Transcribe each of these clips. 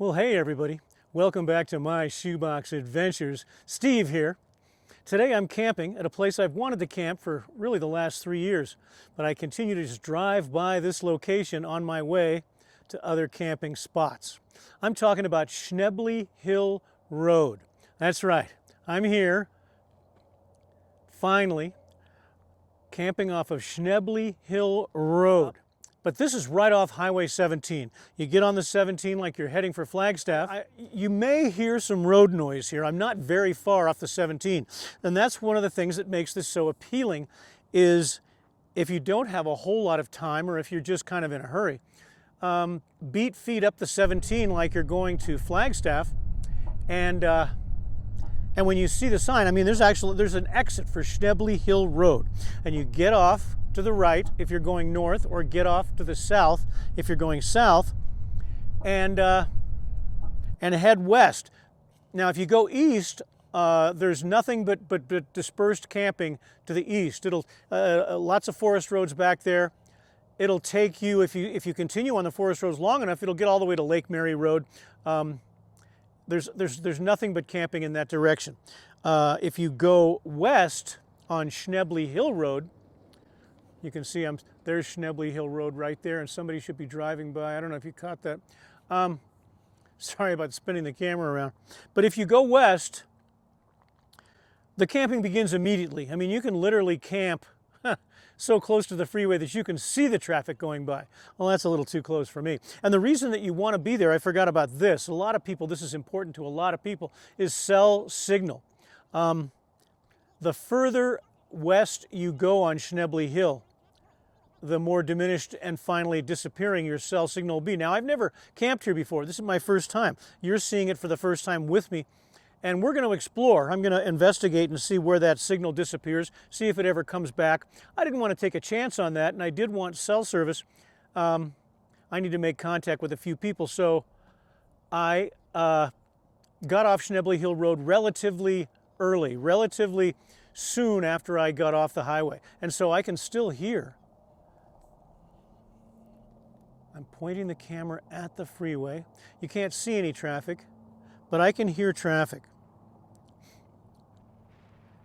Well, hey everybody. Welcome back to my shoebox adventures. Steve here. Today I'm camping at a place I've wanted to camp for really the last 3 years, but I continue to just drive by this location on my way to other camping spots. I'm talking about Schnebly Hill Road. That's right. I'm here, finally, camping off of Schnebly Hill Road. But this is right off Highway 17. You get on the 17 like you're heading for Flagstaff. You may hear some road noise here. I'm not very far off the 17. And that's one of the things that makes this so appealing is if you don't have a whole lot of time or if you're just kind of in a hurry, beat feet up the 17 like you're going to Flagstaff. And when you see the sign, I mean, there's an exit for Schnebly Hill Road. And you get off to the right if you're going north, or get off to the south if you're going south, and head west. Now, if you go east, there's nothing but dispersed camping to the east. Lots of forest roads back there. It'll take you, if you continue on the forest roads long enough, it'll get all the way to Lake Mary Road. There's nothing but camping in that direction. If you go west on Schnebly Hill Road, you can see there's Schnebly Hill Road right there, and somebody should be driving by. I don't know if you caught that. Sorry about spinning the camera around. But if you go west, the camping begins immediately. I mean, you can literally camp so close to the freeway that you can see the traffic going by. Well, that's a little too close for me. And the reason that you want to be there, I forgot about this. A lot of people, this is important to a lot of people, is cell signal. The further west you go on Schnebly Hill, the more diminished and finally disappearing your cell signal will be. Now, I've never camped here before. This is my first time. You're seeing it for the first time with me. And we're going to explore. I'm going to investigate and see where that signal disappears, see if it ever comes back. I didn't want to take a chance on that, and I did want cell service. I need to make contact with a few people, so I got off Schnebly Hill Road relatively early, relatively soon after I got off the highway. And so I can still hear. I'm pointing the camera at the freeway. You can't see any traffic, but I can hear traffic.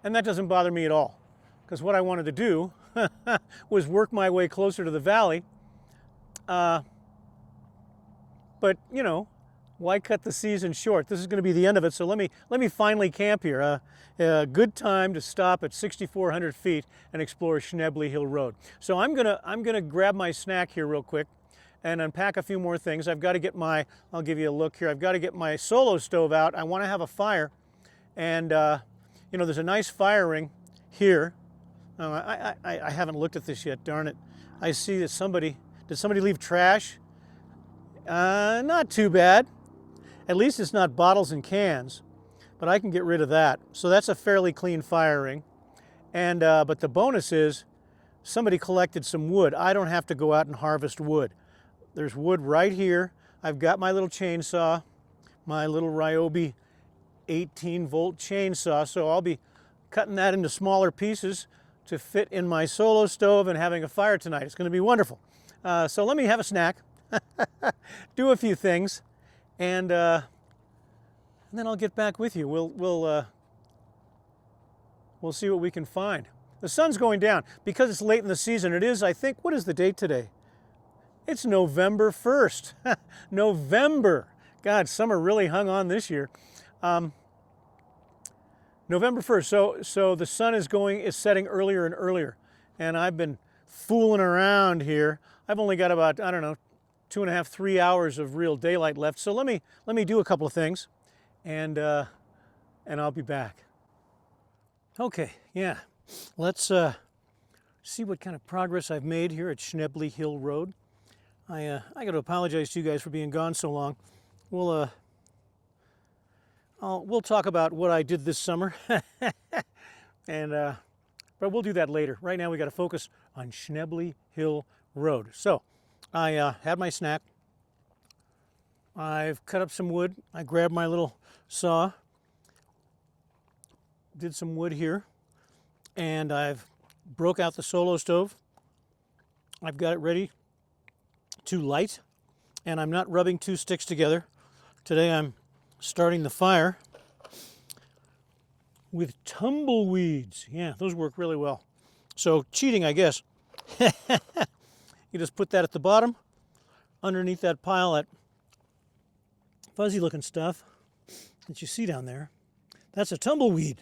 And that doesn't bother me at all, because what I wanted to do was work my way closer to the valley. But, you know, why cut the season short? This is going to be the end of it, so let me finally camp here. A good time to stop at 6,400 feet and explore Schnebly Hill Road. So I'm gonna grab my snack here real quick and unpack a few more things. I've got to get I'll give you a look here. I've got to get my solo stove out. I want to have a fire, and you know, there's a nice fire ring here. I haven't looked at this yet. Darn it! I see that did somebody leave trash? Not too bad. At least it's not bottles and cans, but I can get rid of that. So that's a fairly clean fire ring. And but the bonus is somebody collected some wood. I don't have to go out and harvest wood. There's wood right here. I've got my little chainsaw, my little Ryobi 18-volt chainsaw, so I'll be cutting that into smaller pieces to fit in my solo stove and having a fire tonight. It's going to be wonderful. So let me have a snack, do a few things, and then I'll get back with you. We'll see what we can find. The sun's going down. Because it's late in the season, it is, I think, what is the date today? It's November 1st. November. God, summer really hung on this year. November 1st. So the sun is setting earlier and earlier. And I've been fooling around here. I've only got about, I don't know, 2.5, 3 hours of real daylight left. So let me do a couple of things, and I'll be back. Okay, yeah. Let's see what kind of progress I've made here at Schnebly Hill Road. I got to apologize to you guys for being gone so long. We'll talk about what I did this summer, and but we'll do that later. Right now we got to focus on Schnebly Hill Road. So I had my snack. I've cut up some wood. I grabbed my little saw, did some wood here, and I've broke out the solo stove. I've got it ready to light, and I'm not rubbing two sticks together Today I'm starting the fire with tumbleweeds. Yeah, those work really well. So cheating, I guess. You just put that at the bottom, underneath that pile, that fuzzy looking stuff that you see down there. That's a tumbleweed.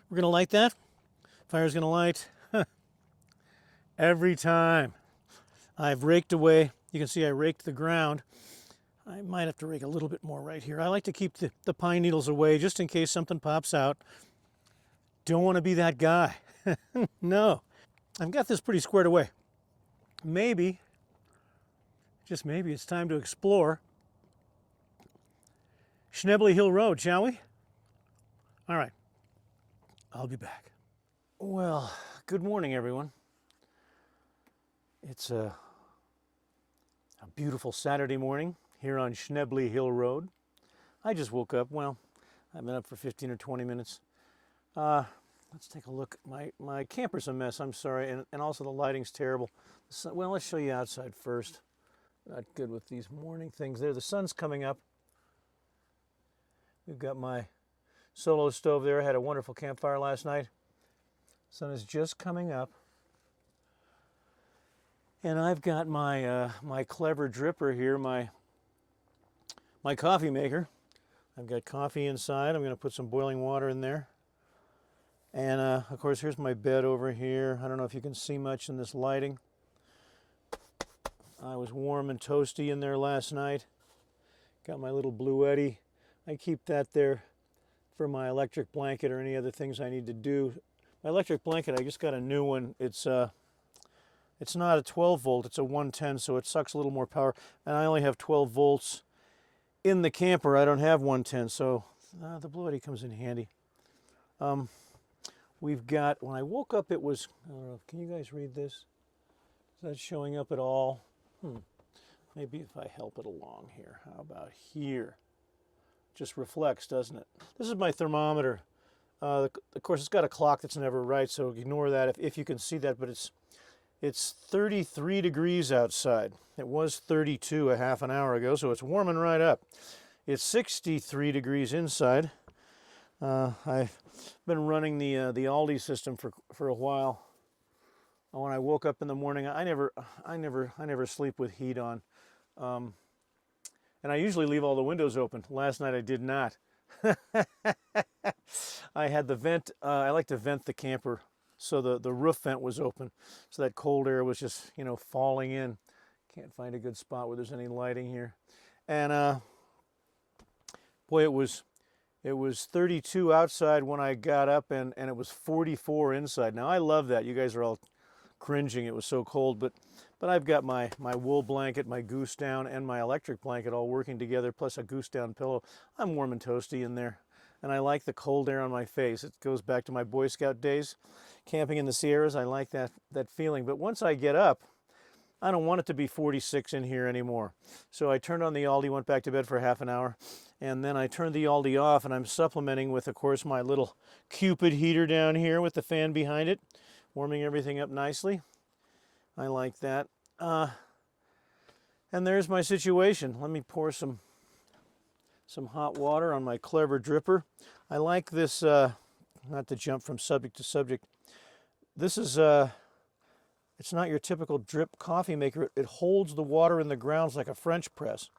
We're gonna light that. Fire's gonna light every time. I've raked away. You can see I raked the ground. I might have to rake a little bit more right here. I like to keep the pine needles away just in case something pops out. Don't want to be that guy. No. I've got this pretty squared away. Maybe, just maybe, it's time to explore Schnebly Hill Road, shall we? All right. I'll be back. Well, good morning, everyone. It's a beautiful Saturday morning here on Schnebly Hill Road. I just woke up. Well, I've been up for 15 or 20 minutes. Let's take a look. My camper's a mess, I'm sorry, and also the lighting's terrible. Well, let's show you outside first. Not good with these morning things there. The sun's coming up. We've got my solo stove there. I had a wonderful campfire last night. Sun is just coming up. And I've got my my clever dripper here, my coffee maker. I've got coffee inside. I'm going to put some boiling water in there. And of course, here's my bed over here. I don't know if you can see much in this lighting. I was warm and toasty in there last night. Got my little Bluetti. I keep that there for my electric blanket or any other things I need to do. My electric blanket, I just got a new one. It's not a 12 volt, it's a 110, so it sucks a little more power. And I only have 12 volts in the camper. I don't have 110, so the Bluetti comes in handy. We've got, when I woke up, it was, I don't know, can you guys read this? Is that showing up at all? Maybe if I help it along here. How about here? Just reflects, doesn't it? This is my thermometer. Of course, it's got a clock that's never right, so ignore that if you can see that, but it's 33 degrees outside. It was 32 a half an hour ago, so it's warming right up. It's 63 degrees inside. I've been running the Aldi system for a while. When I woke up in the morning, I never sleep with heat on, and I usually leave all the windows open. Last night I did not. I had the vent. I like to vent the camper, so the roof vent was open, so that cold air was just falling in. Can't find a good spot where there's any lighting here, and boy, it was 32 outside when I got up, and it was 44 inside. Now I love that. You guys are all cringing. It was so cold, but I've got my wool blanket, my goose down, and my electric blanket all working together, plus a goose down pillow. I'm warm and toasty in there, and I like the cold air on my face. It goes back to my Boy Scout days, camping in the Sierras. I like that feeling. But once I get up, I don't want it to be 46 in here anymore. So I turned on the Aldi, went back to bed for half an hour, and then I turned the Aldi off, and I'm supplementing with, of course, my little Cupid heater down here with the fan behind it, warming everything up nicely. I like that. And there's my situation. Let me pour some hot water on my clever dripper. I like this, not to jump from subject to subject. This is, it's not your typical drip coffee maker. It holds the water in the grounds like a French press.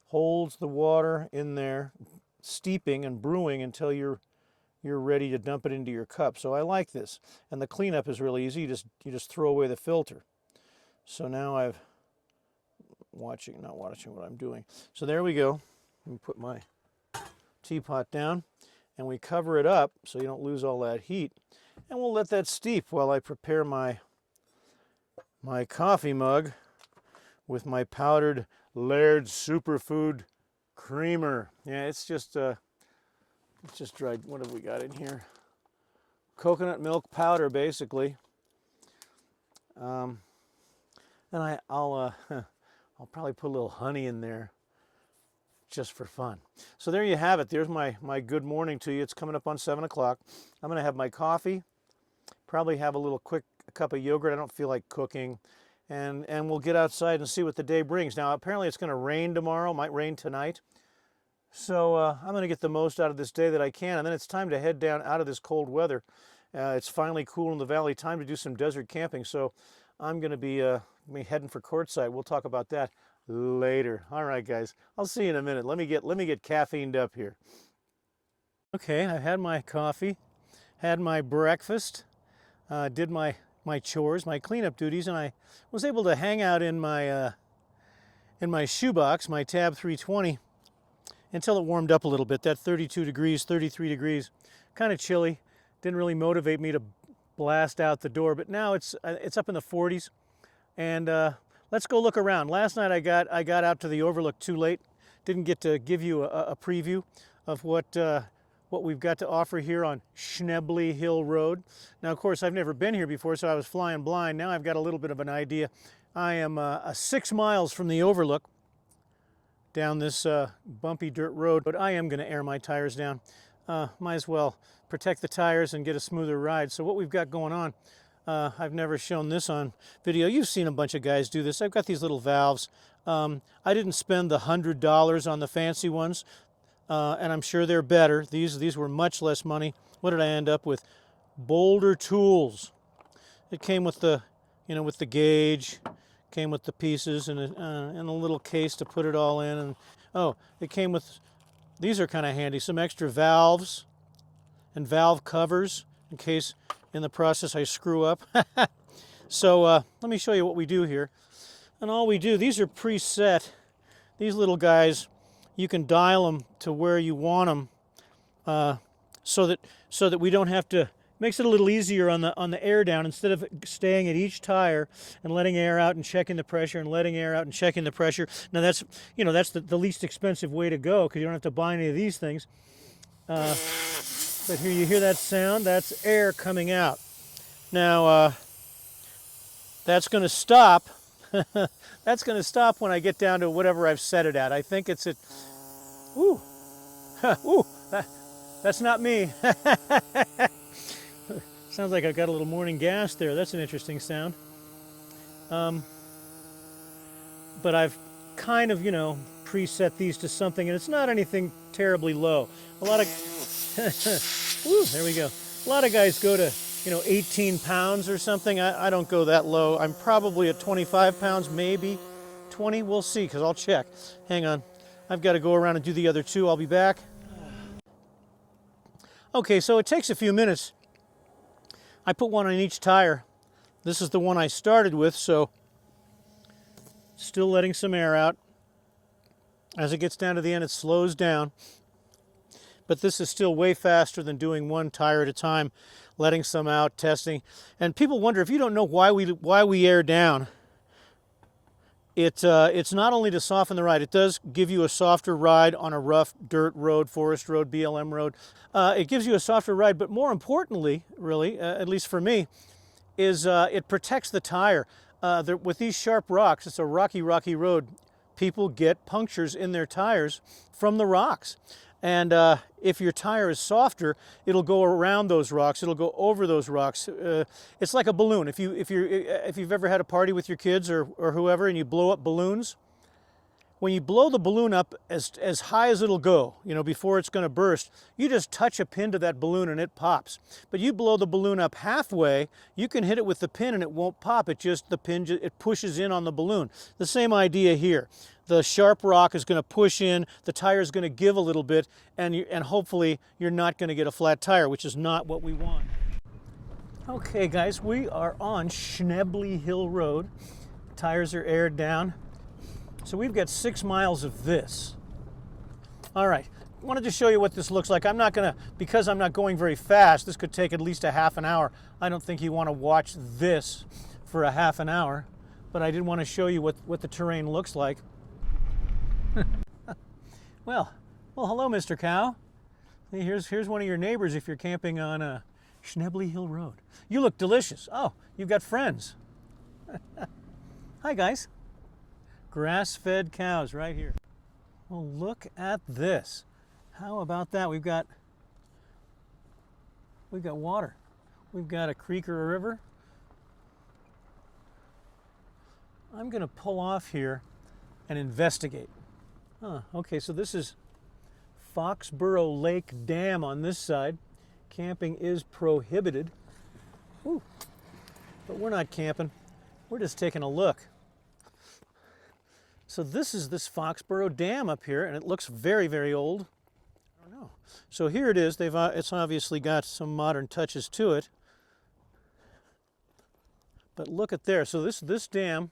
Holds the water in there, steeping and brewing until you're ready to dump it into your cup. So I like this. And the cleanup is really easy. You just throw away the filter. So now not watching what I'm doing. So there we go. Let me put my teapot down, and we cover it up so you don't lose all that heat. And we'll let that steep while I prepare my coffee mug with my powdered Laird's Superfood creamer. Yeah, it's just dried. What have we got in here? Coconut milk powder, basically. And I'll probably put a little honey in there just for fun. So there you have it. There's my good morning to you. It's coming up on 7 o'clock. I'm going to have my coffee, probably have a little quick cup of yogurt. I don't feel like cooking. And we'll get outside and see what the day brings. Now, apparently it's going to rain tomorrow. Might rain tonight. So I'm going to get the most out of this day that I can, and then it's time to head down out of this cold weather. It's finally cool in the valley, time to do some desert camping. So I'm going to be heading for Quartzite. We'll talk about that later. All right, guys, I'll see you in a minute. Let me get caffeined up here. Okay, I had my coffee, had my breakfast, did my chores, my cleanup duties, and I was able to hang out in my shoebox, my Tab 320, until it warmed up a little bit. That 32 degrees, 33 degrees, kind of chilly. Didn't really motivate me to blast out the door, but now it's up in the 40s, and let's go look around. Last night I got out to the overlook too late. Didn't get to give you a preview of what we've got to offer here on Schnebly Hill Road. Now, of course, I've never been here before, so I was flying blind. Now I've got a little bit of an idea. I am 6 miles from the overlook down this bumpy dirt road, but I am going to air my tires down. Might as well protect the tires and get a smoother ride. So what we've got going on, I've never shown this on video. You've seen a bunch of guys do this. I've got these little valves. I didn't spend the $100 on the fancy ones. And I'm sure they're better. These were much less money. What did I end up with? Boulder Tools. It came with the, with the gauge, came with the pieces and a little case to put it all in. And oh, it came with, these are kind of handy, some extra valves and valve covers in case in the process I screw up. So let me show you what we do here. And all we do, these are preset. These little guys, you can dial them to where you want them, so that we don't have to. Makes it a little easier on the air down, instead of staying at each tire and letting air out and checking the pressure and letting air out and checking the pressure. Now that's the least expensive way to go, because you don't have to buy any of these things. But here you hear that sound. That's air coming out. Now that's going to stop. That's going to stop when I get down to whatever I've set it at. I think it's at, ooh, ooh, that's not me. Sounds like I've got a little morning gas there. That's an interesting sound. But I've kind of, preset these to something, and it's not anything terribly low. A lot of, woo, there we go. A lot of guys go to 18 pounds or something. I don't go that low. I'm probably at 25 pounds, maybe 20. We'll see, because I'll check. Hang on. I've got to go around and do the other two. I'll be back. Okay, so it takes a few minutes. I put one on each tire. This is the one I started with, so still letting some air out. As it gets down to the end, it slows down. But this is still way faster than doing one tire at a time, letting some out, testing. And people wonder, if you don't know why we air down, it's not only to soften the ride. It does give you a softer ride on a rough dirt road, forest road, BLM road. It gives you a softer ride, but more importantly, really, at least for me, is it protects the tire. With these sharp rocks, it's a rocky road. People get punctures in their tires from the rocks. And if your tire is softer, it'll go around those rocks. It'll go over those rocks. It's like a balloon. If you've ever had a party with your kids or whoever, and you blow up balloons, when you blow the balloon up as high as it'll go, before it's going to burst, you just touch a pin to that balloon and it pops. But you blow the balloon up halfway, you can hit it with the pin and it won't pop. It pushes in on the balloon. The same idea here. The sharp rock is going to push in, the tire is going to give a little bit, and hopefully you're not going to get a flat tire, which is not what we want. Okay, guys, we are on Schnebly Hill Road. Tires are aired down. So we've got 6 miles of this. All right, wanted to show you what this looks like. Because I'm not going very fast, this could take at least a half an hour. I don't think you want to watch this for a half an hour, but I did want to show you what the terrain looks like. Well, hello, Mr. Cow. Here's one of your neighbors if you're camping on Schnebly Hill Road. You look delicious. Oh, you've got friends. Hi, guys. Grass-fed cows right here. Well, look at this. How about that? We've got water. We've got a creek or a river. I'm going to pull off here and investigate. Okay, so this is Foxborough Lake Dam on this side. Camping is prohibited. Ooh, but we're not camping. We're just taking a look. So this is this Foxborough Dam up here, and it looks very, very old. I don't know. So here it is. It's obviously got some modern touches to it. But look at there. So this dam,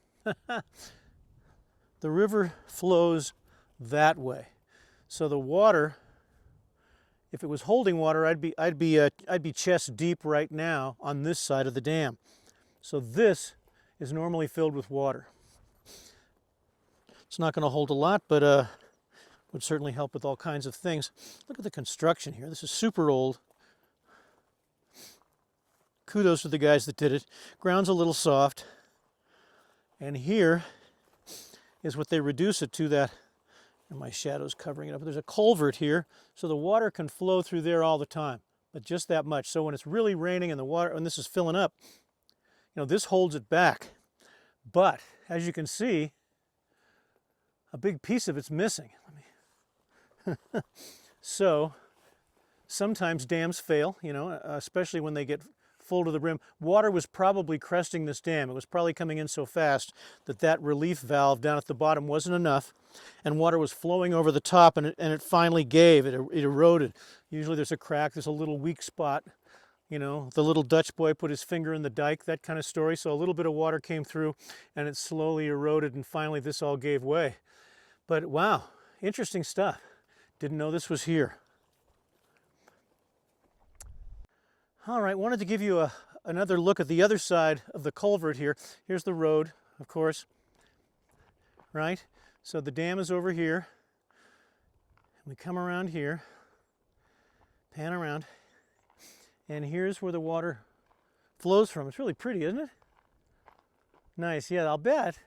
the river flows that way. So the water, if it was holding water, I'd be chest deep right now on this side of the dam. So this is normally filled with water. It's not going to hold a lot, but would certainly help with all kinds of things. Look at the construction here. This is super old. Kudos to the guys that did it. Ground's a little soft. And here is what they reduce it to, that, and my shadow's covering it up. There's a culvert here, so the water can flow through there all the time, but just that much. So when it's really raining and the water, and this is filling up, you know, this holds it back. But as you can see, a big piece of it's missing. So sometimes dams fail, you know, especially when they get full to the brim. Water was probably cresting this dam. It was probably coming in so fast that that relief valve down at the bottom wasn't enough, and water was flowing over the top, and it finally gave. It eroded. Usually there's a crack, there's a little weak spot. You know, the little Dutch boy put his finger in the dike, that kind of story. So a little bit of water came through, and it slowly eroded, and finally this all gave way. But wow, interesting stuff. Didn't know this was here. All right, wanted to give you another look at the other side of the culvert here. Here's the road, of course, right? So the dam is over here. We come around here, pan around, and here's where the water flows from. It's really pretty, isn't it? Nice, yeah, I'll bet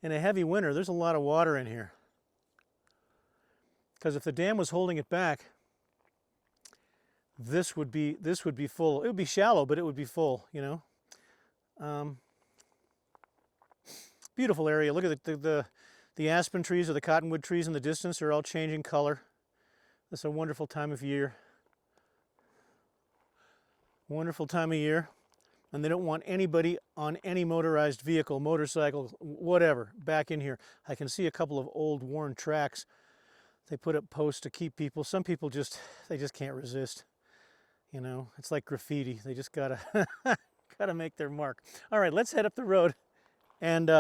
in a heavy winter there's a lot of water in here. Because if the dam was holding it back, this would be full. It would be shallow, but it would be full, you know. Beautiful area. Look at the aspen trees or the cottonwood trees in the distance are all changing color. It's a wonderful time of year. Wonderful time of year. And they don't want anybody on any motorized vehicle, motorcycle, whatever, back in here. I can see a couple of old worn tracks. They put up posts to keep people. Some people just can't resist. You know, it's like graffiti. They just gotta make their mark. All right, let's head up the road and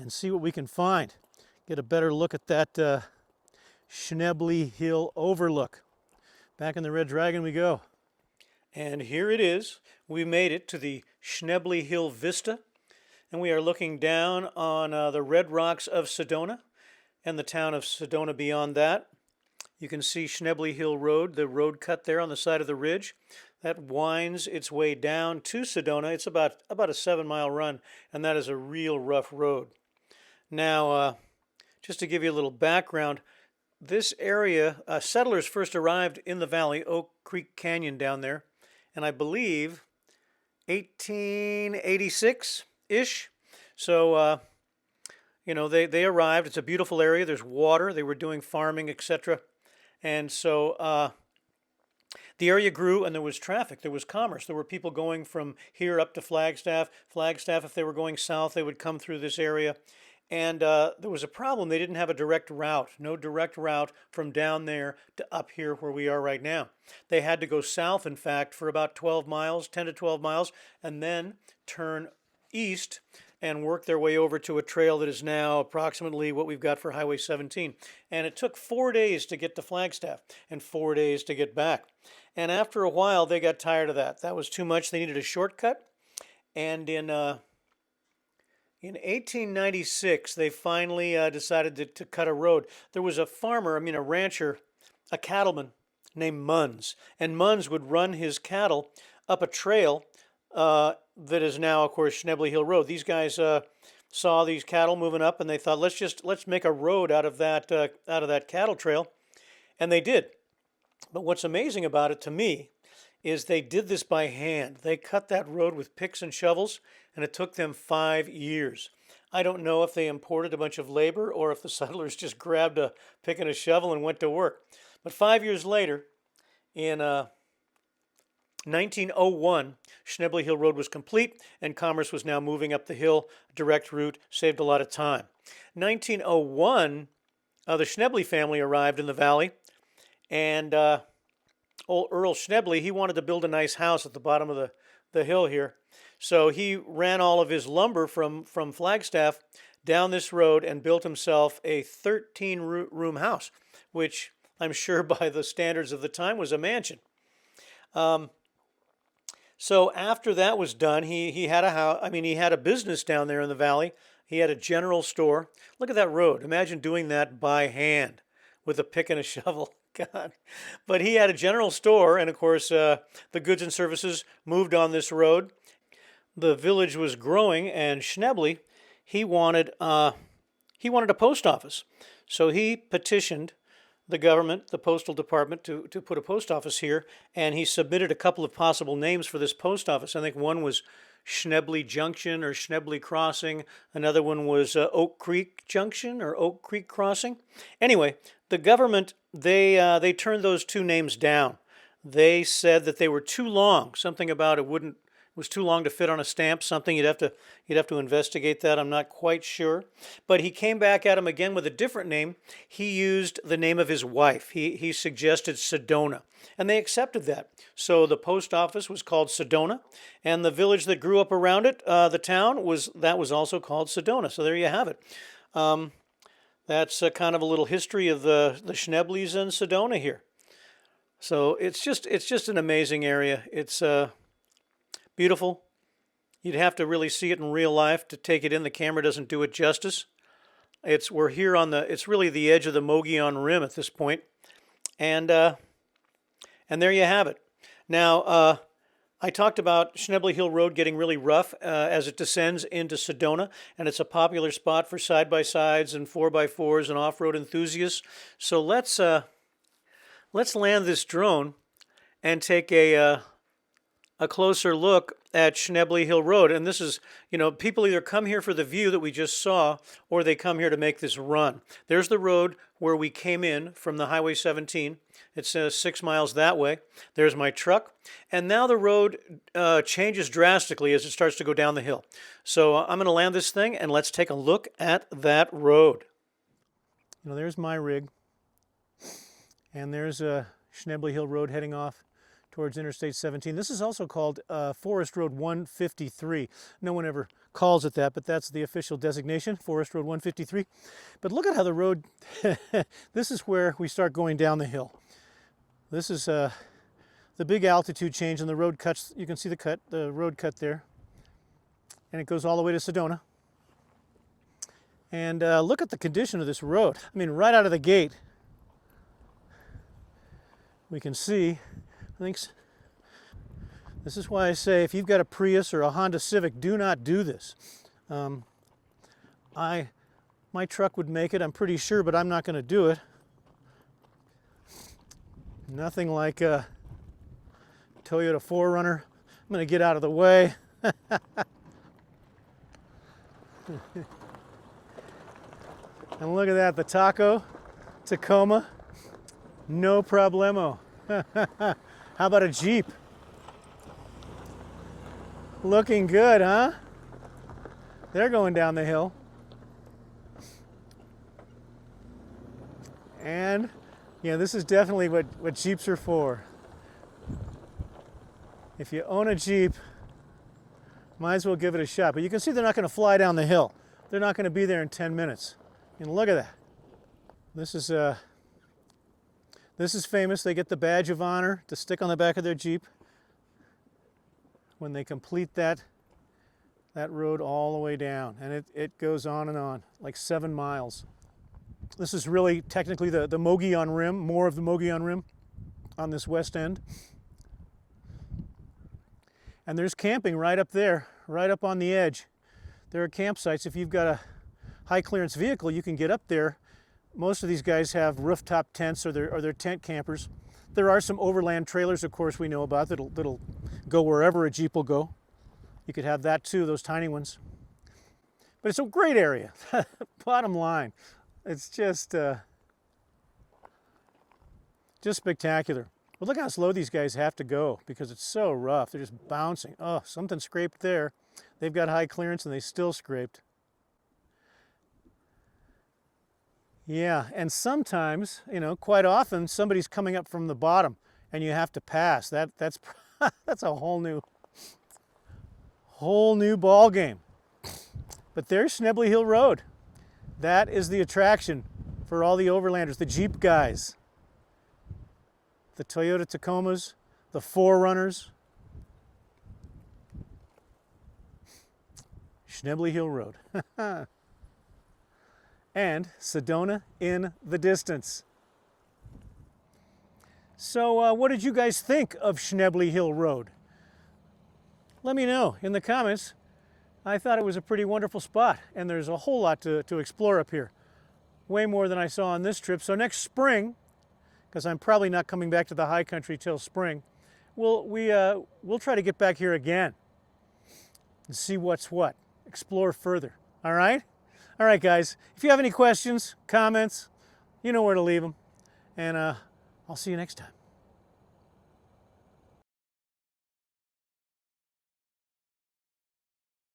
see what we can find. Get a better look at that Schnebly Hill overlook. Back in the Red Dragon we go. And here it is. We made it to the Schnebly Hill Vista, and we are looking down on the red rocks of Sedona and the town of Sedona beyond that. You can see Schnebly Hill Road, the road cut there on the side of the ridge. That winds its way down to Sedona. It's about a 7-mile run, and that is a real rough road. Now, just to give you a little background, this area, settlers first arrived in the valley, Oak Creek Canyon down there, and I believe 1886-ish. So, you know, they arrived. It's a beautiful area. There's water. They were doing farming, etc. And so the area grew, and there was traffic. There was commerce. There were people going from here up to Flagstaff. Flagstaff, if they were going south, they would come through this area. And there was a problem. They didn't have a direct route, no direct route from down there to up here where we are right now. They had to go south, in fact, for about 12 miles, 10 to 12 miles, and then turn east and work their way over to a trail that is now approximately what we've got for Highway 17. And it took 4 days to get to Flagstaff and 4 days to get back. And after a while, they got tired of that. That was too much. They needed a shortcut. And in 1896, they finally decided to cut a road. There was a farmer, a rancher, a cattleman named Munns. And Munns would run his cattle up a trail that is now, of course, Schnebly Hill Road. These guys saw these cattle moving up, and they thought, let's make a road out of that cattle trail, and they did. But what's amazing about it to me is they did this by hand. They cut that road with picks and shovels, and it took them 5 years. I don't know if they imported a bunch of labor or if the settlers just grabbed a pick and a shovel and went to work. But 5 years later, in 1901, Schnebly Hill Road was complete and commerce was now moving up the hill. Direct route saved a lot of time. 1901, the Schnebly family arrived in the valley, and old Earl Schnebly, he wanted to build a nice house at the bottom of the hill here. So he ran all of his lumber from Flagstaff down this road and built himself a 13-room house, which I'm sure by the standards of the time was a mansion. So after that was done, he had a house. I mean, he had a business down there in the valley. He had a general store. Look at that road. Imagine doing that by hand with a pick and a shovel. God. But he had a general store, and of course, the goods and services moved on this road. The village was growing, and Schnebly, he wanted a post office. So he petitioned the government, the postal department, to put a post office here, and he submitted a couple of possible names for this post office. I think one was Schnebly Junction or Schnebly Crossing. Another one was Oak Creek Junction or Oak Creek Crossing. Anyway, the government, they turned those two names down. They said that they were too long. Something about it was too long to fit on a stamp. Something you'd have to investigate that. I'm not quite sure. But he came back at him again with a different name. He used the name of his wife. He suggested Sedona, and they accepted that. So the post office was called Sedona, and the village that grew up around it, the town, was also called Sedona. So there you have it. That's kind of a little history of the Schneblys and Sedona here. So it's just an amazing area. It's beautiful. You'd have to really see it in real life to take it in. The camera doesn't do it justice. We're here it's really the edge of the Mogollon Rim at this point, and there you have it. Now, I talked about Schnebly Hill Road getting really rough as it descends into Sedona, and it's a popular spot for side-by-sides and 4x4s and off-road enthusiasts. So let's land this drone and take a closer look at Schnebly Hill Road. And this is, people either come here for the view that we just saw, or they come here to make this run. There's the road where we came in from the Highway 17. It's 6 miles that way. There's my truck. And now the road changes drastically as it starts to go down the hill. So I'm going to land this thing, and let's take a look at that road. There's my rig. And there's Schnebly Hill Road heading off towards Interstate 17. This is also called Forest Road 153. No one ever calls it that, but that's the official designation, Forest Road 153. But look at how the road, this is where we start going down the hill. This is the big altitude change, and the road cuts, you can see the road cut there. And it goes all the way to Sedona. And look at the condition of this road. I mean, right out of the gate, we can see, this is why I say if you've got a Prius or a Honda Civic, do not do this. My truck would make it, I'm pretty sure, but I'm not going to do it. Nothing like a Toyota 4Runner. I'm going to get out of the way. And look at that, the Taco, Tacoma, no problemo. How about a Jeep? Looking good, huh? They're going down the hill. And, this is definitely what Jeeps are for. If you own a Jeep, might as well give it a shot. But you can see they're not going to fly down the hill. They're not going to be there in 10 minutes. And look at that. This is famous. They get the badge of honor to stick on the back of their Jeep when they complete that road all the way down. And it goes on, like 7 miles. This is really technically the Mogollon Rim, more of the Mogollon Rim on this west end. And there's camping right up there, right up on the edge. There are campsites. If you've got a high clearance vehicle, you can get up there. Most of these guys have rooftop tents or they're tent campers. There are some overland trailers, of course, we know about that'll go wherever a Jeep will go. You could have that too, those tiny ones. But it's a great area. Bottom line, it's just spectacular. But look how slow these guys have to go because it's so rough. They're just bouncing. Oh, something scraped there. They've got high clearance and they still scraped. Yeah, and sometimes, you know, quite often somebody's coming up from the bottom and you have to pass. That's that's a whole new ball game. But there's Schnebly Hill Road. That is the attraction for all the overlanders, the Jeep guys, the Toyota Tacomas, the 4Runners. Schnebly Hill Road. And Sedona in the distance. So what did you guys think of Schnebly Hill Road? Let me know in the comments. I thought it was a pretty wonderful spot, and there's a whole lot to explore up here. Way more than I saw on this trip. So next spring, because I'm probably not coming back to the high country till spring, we'll try to get back here again and see what's what. Explore further. All right? All right, guys. If you have any questions, comments, you know where to leave them. And I'll see you next time.